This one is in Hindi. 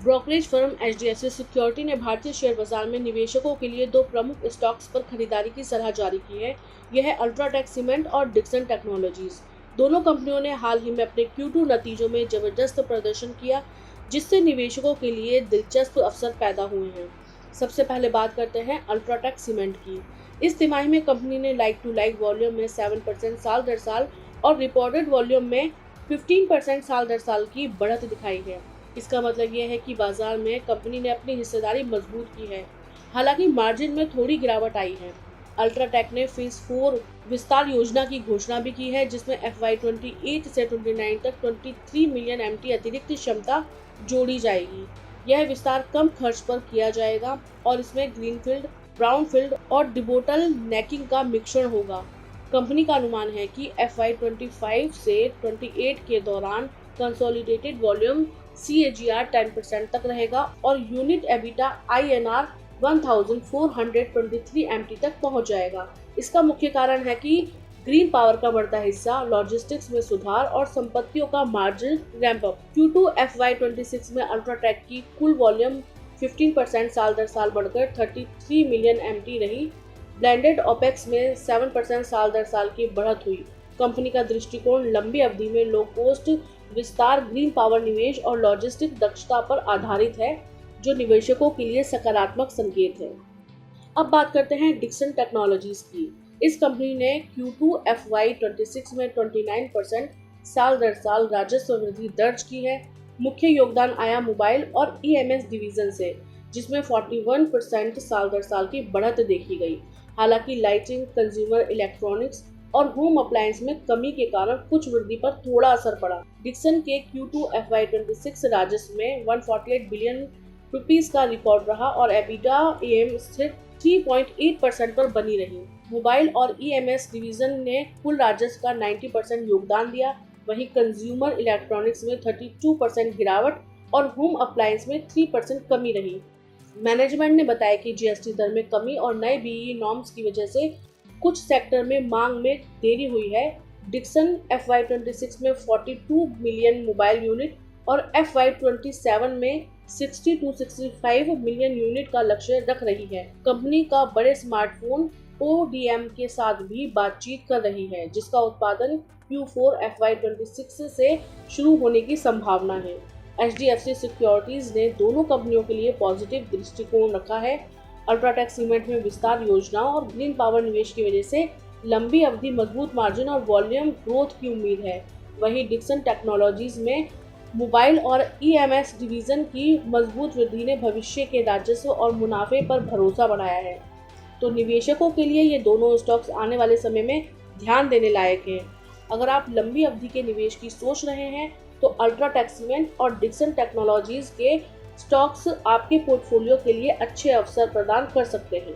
ब्रोकरेज फर्म एचडीएफसी सिक्योरिटी ने भारतीय शेयर बाजार में निवेशकों के लिए दो प्रमुख स्टॉक्स पर खरीदारी की सलाह जारी की है। यह है अल्ट्राटेक सीमेंट और डिक्सन टेक्नोलॉजीज। दोनों कंपनियों ने हाल ही में अपने Q2 नतीजों में जबरदस्त प्रदर्शन किया, जिससे निवेशकों के लिए दिलचस्प अवसर पैदा हुए हैं। सबसे पहले बात करते हैं अल्ट्राटेक सीमेंट की। इस तिमाही में कंपनी ने लाइक टू लाइक वॉल्यूम में 7% साल दर साल और रिपोर्टेड वॉल्यूम में 15% साल दर साल की बढ़त दिखाई है। इसका मतलब यह है कि बाजार में कंपनी ने अपनी हिस्सेदारी मजबूत की है। हालांकि मार्जिन में थोड़ी गिरावट आई है। अल्ट्राटेक ने फेज 4 विस्तार योजना की घोषणा भी की है, जिसमें FY28 से 29 तक 23 मिलियन MT अतिरिक्त क्षमता जोड़ी जाएगी। यह विस्तार कम खर्च पर किया जाएगा और इसमें ग्रीनफील्ड, ब्राउनफील्ड और डिबोटल नेकिंग का मिश्रण होगा। कंपनी का अनुमान है कि FY25 से 28 के दौरान कंसोलिडेटेड वॉल्यूम CAGR 10% तक रहेगा और यूनिट एबिटा INR 1423 MT तक पहुंच जाएगा। इसका मुख्य कारण है कि ग्रीन पावर का बढ़ता हिस्सा, लॉजिस्टिक्स में सुधार और संपत्तियों का margin ramp up. Q2 FY26 में अल्ट्राटेक की कुल वॉल्यूम 15% साल दर साल बढ़कर 33 मिलियन MT रही। ब्लेंडेड ओपेक्स में 7% साल दर साल की बढ़त हुई। कंपनी का दृष्टिकोण लंबी अवधि में लो कॉस्ट विस्तार, ग्रीन पावर निवेश और लॉजिस्टिक दक्षता पर आधारित है, जो निवेशकों के लिए सकारात्मक संकेत है। अब बात करते हैं डिक्सन टेक्नोलॉजीज की। इस कंपनी ने Q2 FY26 में 29% साल दर साल राजस्व वृद्धि दर्ज की है। मुख्य योगदान आया मोबाइल और EMS डिवीजन से, जिसमें 41% साल दर साल की बढ़त देखी गई। हालांकि लाइटिंग, कंज्यूमर इलेक्ट्रॉनिक्स और होम अप्लायंस में कमी के कारण कुछ वृद्धि पर थोड़ा असर पड़ा। डिक्सन के Q2 FY26 राजस्व में 148 बिलियन रुपीस का रिकॉर्ड रहा और एबिटा AM स्थिर 3.8% पर बनी रही। मोबाइल और EMS डिवीजन ने कुल राजस्व का 90% योगदान दिया, वहीं कंज्यूमर इलेक्ट्रॉनिक्स में 32% गिरावट और होम अप्लायंस में 3% कमी रही। मैनेजमेंट ने बताया कि GST दर में कमी और नए BEE नॉर्म्स की वजह से कुछ सेक्टर में मांग में देरी हुई है। डिक्सन FY26 में 42 मिलियन मोबाइल यूनिट और FY27 में 60-65 मिलियन यूनिट का लक्ष्य रख रही है। कंपनी का बड़े स्मार्टफोन ODM के साथ भी बातचीत कर रही है, जिसका उत्पादन Q4 FY26 से शुरू होने की संभावना है। HDFC सिक्योरिटीज ने दोनों कंपनियों के लिए पॉजिटिव दृष्टिकोण रखा है। अल्ट्राटेक सीमेंट में विस्तार योजनाओं और ग्रीन पावर निवेश की वजह से लंबी अवधि मजबूत मार्जिन और वॉल्यूम ग्रोथ की उम्मीद है। वहीं डिक्सन टेक्नोलॉजीज में मोबाइल और EMS डिवीजन की मजबूत वृद्धि ने भविष्य के राजस्व और मुनाफे पर भरोसा बढ़ाया है। तो निवेशकों के लिए ये दोनों स्टॉक्स आने वाले समय में ध्यान देने लायक हैं। अगर आप लंबी अवधि के निवेश की सोच रहे हैं तो अल्ट्राटेक सीमेंट और डिक्सन टेक्नोलॉजीज के स्टॉक्स आपके पोर्टफोलियो के लिए अच्छे अवसर प्रदान कर सकते हैं।